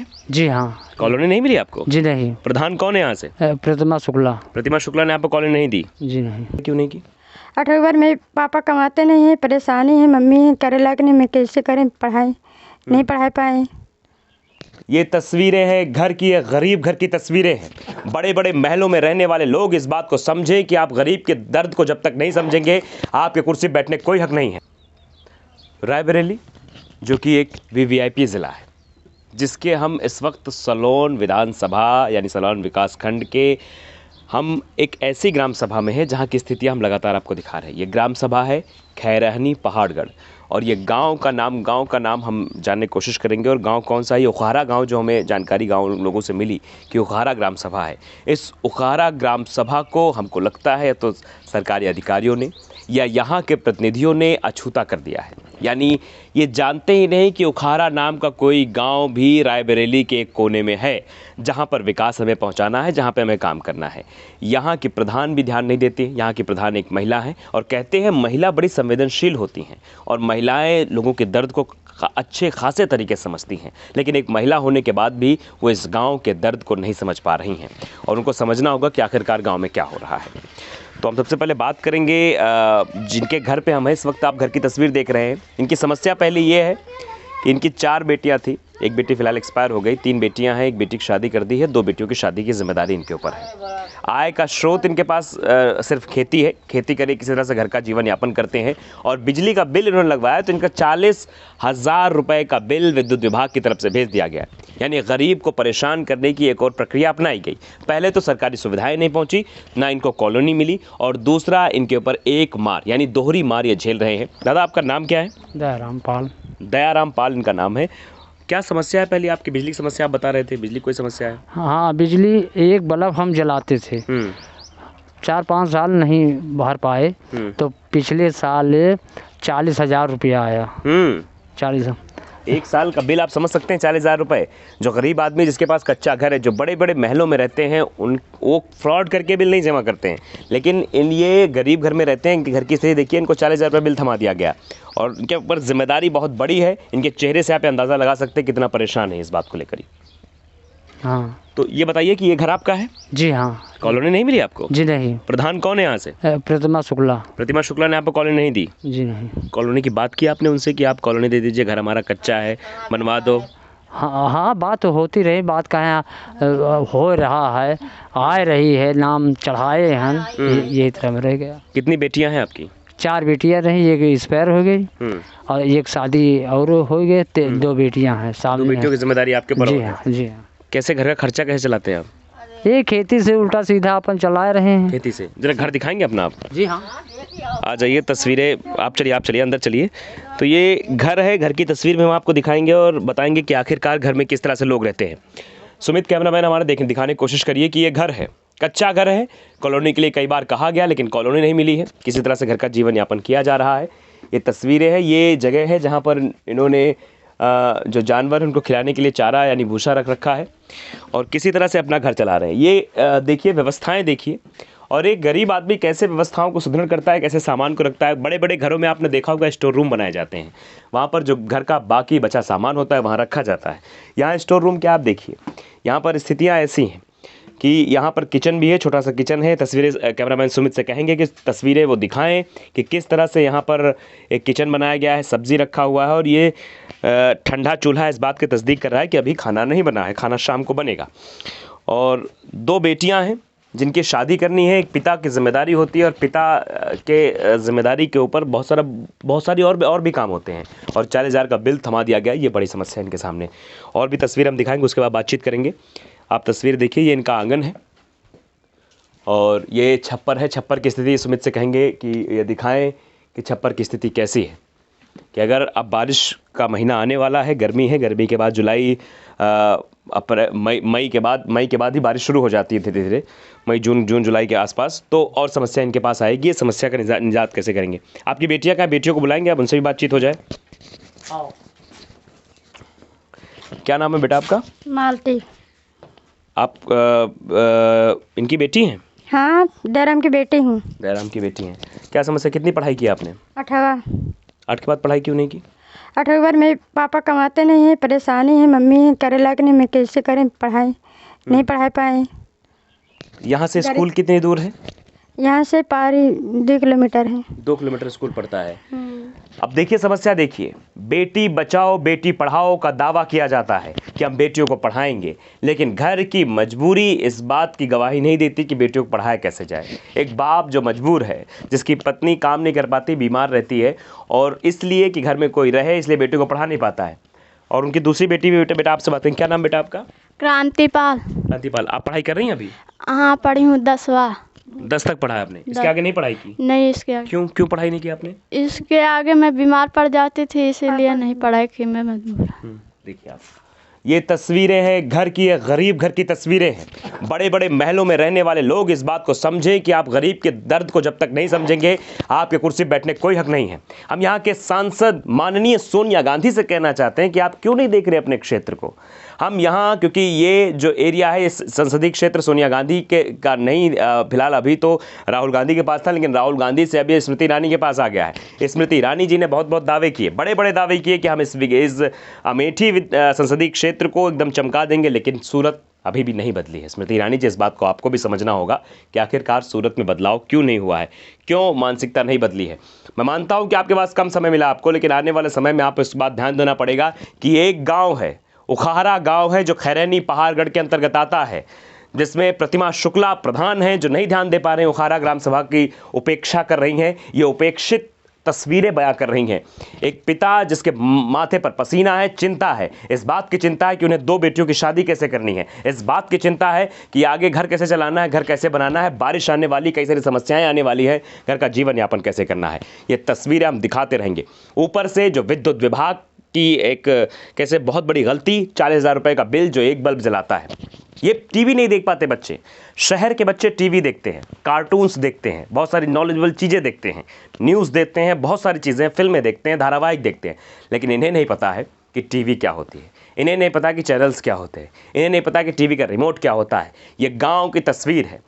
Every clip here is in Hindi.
हैं? जी हाँ। कॉलोनी नहीं मिली आपको? जी नहीं। प्रधान कौन है यहाँ से? प्रतिमा शुक्ला। प्रतिमा शुक्ला ने आपको कॉलोनी नहीं दी? जी नहीं। क्यों नहीं की? 8वीं बार में पापा कमाते नहीं हैं, परेशानी है, मम्मी है करे लायक नहीं, मैं कैसे करें पढ़ाई, नहीं पढ़ा पाए। ये तस्वीरें हैं घर की, गरीब घर की तस्वीरें हैं। बड़े बड़े महलों में रहने वाले लोग इस बात को समझें कि आप गरीब के दर्द को जब तक नहीं समझेंगे आपके कुर्सी पर बैठने का कोई हक नहीं है। रायबरेली जो कि एक वीवीआईपी ज़िला है, जिसके हम इस वक्त सलोन विधानसभा यानी सलोन विकास खंड के हम एक ऐसी ग्राम सभा में है जहाँ की स्थितियाँ हम लगातार आपको दिखा रहे हैं। ये ग्राम सभा है खैरहनी पहाड़गढ़, और ये गांव का नाम हम जानने की कोशिश करेंगे। और गांव कौन सा है? ये उखारा गांव, जो हमें जानकारी गांव लोगों से मिली कि उखारा ग्राम सभा है। इस उखारा ग्राम सभा को हमको लगता है तो सरकारी अधिकारियों ने या यहाँ के प्रतिनिधियों ने अछूता कर दिया है, यानी ये जानते ही नहीं कि उखारा नाम का कोई गांव भी रायबरेली के एक कोने में है जहां पर विकास हमें पहुंचाना है, जहां पे हमें काम करना है। यहाँ की प्रधान भी ध्यान नहीं देती। यहाँ की प्रधान एक महिला है और कहते हैं महिला बड़ी संवेदनशील होती हैं और महिलाएं लोगों के दर्द को अच्छे खासे तरीके से समझती हैं, लेकिन एक महिला होने के बाद भी वो इस गाँव के दर्द को नहीं समझ पा रही हैं और उनको समझना होगा कि आखिरकार गाँव में क्या हो रहा है। तो हम सबसे पहले बात करेंगे जिनके घर पे हम हैं इस वक्त। आप घर की तस्वीर देख रहे हैं। इनकी समस्या पहले ये है कि इनकी 4 बेटियां थी, एक बेटी फिलहाल एक्सपायर हो गई, 3 बेटियां हैं, एक बेटी की शादी कर दी है, 2 बेटियों की शादी की जिम्मेदारी इनके ऊपर है। आय का स्रोत इनके पास सिर्फ खेती है, खेती करके किसी तरह से घर का जीवन यापन करते हैं। और बिजली का बिल इन्होंने लगवाया तो इनका 40,000 रुपये का बिल विद्युत विभाग की तरफ से भेज दिया गया। यानी गरीब को परेशान करने की एक और प्रक्रिया अपनाई गई। पहले तो सरकारी सुविधाएं नहीं पहुंची, ना इनको कॉलोनी मिली, और दूसरा इनके ऊपर एक मार यानी दोहरी मार ये झेल रहे हैं। दादा आपका नाम क्या है? दयाराम पाल। दयाराम पाल इनका नाम है। क्या समस्या है? पहले आपकी बिजली की समस्या आप बता रहे थे, बिजली कोई समस्या है? हाँ, बिजली एक बल्ब हम जलाते थे, 4-5 साल नहीं भर पाए, तो पिछले साल 40,000 रुपया आया। 40 एक साल का बिल आप समझ सकते हैं, 40,000 रुपये। जो गरीब आदमी जिसके पास कच्चा घर है, जो बड़े बड़े महलों में रहते हैं, वो फ्रॉड करके बिल नहीं जमा करते हैं, लेकिन ये गरीब घर में रहते हैं। इनके घर की स्थिति देखिए, इनको 40,000 रुपये बिल थमा दिया गया और इनके ऊपर जिम्मेदारी बहुत बड़ी है। इनके चेहरे से आप अंदाज़ा लगा सकते हैं कितना परेशान है इस बात को लेकर। हाँ। तो ये बताइए कि ये घर आपका है? जी हाँ। कॉलोनी नहीं मिली आपको? जी नहीं। प्रधान कौन है यहाँ से? प्रतिमा शुक्ला। प्रतिमा शुक्ला ने आपको कॉलोनी नहीं दी? जी नहीं। कॉलोनी की बात की आपने उनसे कि आप कॉलोनी दे दीजिए, घर हमारा कच्चा है, बनवा दो? हाँ, बात तो होती रही, बात कहाँ हो रहा है, आ रही है, नाम चढ़ाए हैं, ये तरह में रह गया। कितनी बेटियां हैं आपकी? 4 बेटियां रही, एक एक्सपायर हो गई और एक शादी और हो गए, 2 बेटियां हैं। 2 बेटियों की जिम्मेदारी आपके ऊपर? जी हाँ, जी हाँ। कैसे घर का खर्चा कैसे चलाते हैं आप? ये खेती से उल्टा सीधा अपन चला रहे हैं। खेती से? जरा घर दिखाएंगे अपना आप? जी हाँ। आ जाइए, तस्वीरें आप चलिए अंदर चलिए। तो ये घर है, घर की तस्वीर में हम आपको दिखाएंगे और बताएंगे कि आखिरकार घर में किस तरह से लोग रहते हैं। सुमित कैमरामैन हमारा दिखाने की कोशिश करिए कि ये घर है, कच्चा घर है। कॉलोनी के लिए कई बार कहा गया लेकिन कॉलोनी नहीं मिली है, किसी तरह से घर का जीवन यापन किया जा रहा है। ये तस्वीरें हैं, ये जगह है जहाँ पर इन्होंने जो जानवर उनको खिलाने के लिए चारा यानी भूसा रख रखा है और किसी तरह से अपना घर चला रहे हैं। ये देखिए, व्यवस्थाएं देखिए, और एक गरीब आदमी कैसे व्यवस्थाओं को सुदृढ़ करता है, कैसे सामान को रखता है। बड़े बड़े घरों में आपने देखा होगा स्टोर रूम बनाए जाते हैं, वहाँ पर जो घर का बाकी बचा सामान होता है वहाँ रखा जाता है। यहाँ स्टोर रूम क्या आप देखिए, यहाँ पर स्थितियाँ ऐसी हैं कि यहाँ पर किचन भी है, छोटा सा किचन है। तस्वीरें कैमरामैन सुमित से कहेंगे कि तस्वीरें वो दिखाएं कि किस तरह से यहाँ पर एक किचन बनाया गया है, सब्जी रखा हुआ है और ये ठंडा चूल्हा इस बात की तस्दीक कर रहा है कि अभी खाना नहीं बना है, खाना शाम को बनेगा। और 2 बेटियां हैं जिनकी शादी करनी है। एक पिता की जिम्मेदारी होती है और पिता के जिम्मेदारी के ऊपर बहुत सारी और भी काम होते हैं, और 40,000 का बिल थमा दिया गया। ये बड़ी समस्या है इनके सामने। और भी तस्वीर हम दिखाएंगे, उसके बाद बातचीत करेंगे। आप तस्वीर देखिए, ये इनका आंगन है और ये छप्पर है। छप्पर की स्थिति सुमित से कहेंगे कि ये दिखाएं कि छप्पर की स्थिति कैसी है, कि अगर अब बारिश का महीना आने वाला है, गर्मी है, गर्मी के बाद जुलाई मई के बाद ही बारिश शुरू हो जाती है धीरे धीरे, मई जून जुलाई के आसपास, तो और समस्या इनके पास आएगी। ये समस्या का निजात कैसे करेंगे? आपकी बेटियां क्या, बेटियों को बुलाएंगे, आप उनसे भी बातचीत हो जाए। क्या नाम है बेटा आपका? मालती। आप इनकी बेटी हैं? हाँ, दयाराम की बेटी हूँ। दयाराम की बेटी हैं। क्या समस्या, कितनी पढ़ाई की आपने? 8वां। 8 के बाद पढ़ाई क्यों नहीं की? 8वीं बार मेरे पापा कमाते नहीं हैं, परेशानी है, मम्मी है करे लायक नहीं, मैं कैसे करें पढ़ाई, नहीं पढ़ा पाए। यहाँ से स्कूल कितनी दूर है? यहाँ से पारी 2 किलोमीटर है। 2 किलोमीटर स्कूल पड़ता है। अब देखिए समस्या देखिए, बेटी बचाओ बेटी पढ़ाओ का दावा किया जाता है कि हम बेटियों को पढ़ाएंगे, लेकिन घर की मजबूरी इस बात की गवाही नहीं देती कि बेटियों को पढ़ाया कैसे जाए। एक बाप जो मजबूर है, जिसकी पत्नी काम नहीं कर पाती, बीमार रहती है, और इसलिए कि घर में कोई रहे इसलिए बेटी को पढ़ा नहीं पाता है, और उनकी दूसरी बेटी भी बेटा आपसे बात करें। क्या नाम बेटा आपका? क्रांतिपाल। क्रांतिपाल, आप पढ़ाई कर रही हैं अभी? हाँ पढ़ी हूँ 10वां। 10 तक पढ़ा है आपने? इसके आगे नहीं पढ़ाई की? नहीं इसके आगे। क्यों पढ़ाई नहीं की आपने? इसके आगे मैं बीमार पड़ जाती थी, इसीलिए नहीं पढ़ाई की, मैं मजबूर। देखिए आप, ये तस्वीरें हैं घर की, एक गरीब घर की तस्वीरें हैं। बड़े बड़े महलों में रहने वाले लोग इस बात को समझें कि आप गरीब के दर्द को जब तक नहीं समझेंगे, आपके कुर्सी बैठने कोई हक नहीं है। हम यहाँ के सांसद माननीय सोनिया गांधी से कहना चाहते हैं कि आप क्यों नहीं देख रहे अपने क्षेत्र को। हम यहाँ, क्योंकि ये जो एरिया है, इस संसदीय क्षेत्र सोनिया गांधी के का नहीं, फिलहाल अभी तो राहुल गांधी के पास था, लेकिन राहुल गांधी से अभी स्मृति ईरानी के पास आ गया है। स्मृति ईरानी जी ने बहुत बहुत दावे किए, बड़े बड़े दावे किए कि हम इस अमेठी संसदीय क्षेत्र को एकदम चमका देंगे, लेकिन सूरत अभी भी नहीं बदली है। स्मृति ईरानी जी, इस बात को आपको भी समझना होगा कि आखिरकार सूरत में बदलाव क्यों नहीं हुआ है, क्यों मानसिकता नहीं बदली है। मैं मानता हूं कि आपके पास कम समय मिला आपको, लेकिन आने वाले समय में आप इस बात ध्यान देना पड़ेगा कि एक गांव है, उखारा गांव है, जो खैरनी पहाड़गढ़ के अंतर्गत आता है, जिसमें प्रतिमा शुक्ला प्रधान हैं, जो नहीं ध्यान दे पा रहे हैं, उखारा ग्राम सभा की उपेक्षा कर रही हैं। ये उपेक्षित तस्वीरें बयां कर रही हैं। एक पिता जिसके माथे पर पसीना है, चिंता है, इस बात की चिंता है कि उन्हें 2 बेटियों की शादी कैसे करनी है, इस बात की चिंता है कि आगे घर कैसे चलाना है, घर कैसे बनाना है, बारिश आने वाली, कई सारी समस्याएं आने वाली है, घर का जीवन यापन कैसे करना है। ये तस्वीरें हम दिखाते रहेंगे। ऊपर से जो विद्युत विभाग की एक कैसे बहुत बड़ी गलती, 40,000 रुपये का बिल जो एक बल्ब जलाता है। ये टीवी नहीं देख पाते बच्चे, शहर के बच्चे टीवी देखते हैं, कार्टून्स देखते हैं, बहुत सारी नॉलेजेबल चीज़ें देखते हैं, न्यूज़ देखते हैं, बहुत सारी चीज़ें, फिल्में देखते हैं, धारावाहिक देखते हैं, लेकिन इन्हें नहीं पता है कि टीवी क्या होती है, इन्हें नहीं पता कि चैनल्स क्या होते हैं, इन्हें नहीं पता कि टीवी का रिमोट क्या होता है। ये गाँव की तस्वीर है।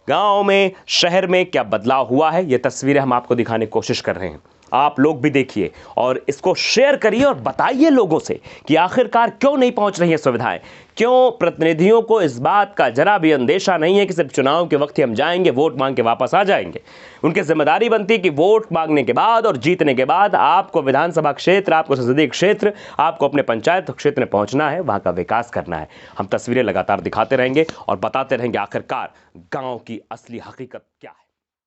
गाँव में, शहर में क्या बदलाव हुआ है, ये तस्वीरें हम आपको दिखाने की कोशिश कर रहे हैं। आप लोग भी देखिए और इसको शेयर करिए और बताइए लोगों से कि आखिरकार क्यों नहीं पहुंच रही है सुविधाएं, क्यों प्रतिनिधियों को इस बात का जरा भी अंदेशा नहीं है कि सिर्फ चुनाव के वक्त ही हम जाएंगे, वोट मांग के वापस आ जाएंगे। उनकी जिम्मेदारी बनती है कि वोट मांगने के बाद और जीतने के बाद आपको विधानसभा क्षेत्र, आपको संसदीय क्षेत्र, आपको अपने पंचायत क्षेत्र में पहुंचना है, वहां का विकास करना है। हम तस्वीरें लगातार दिखाते रहेंगे और बताते रहेंगे आखिरकार गाँव की असली हकीकत क्या है।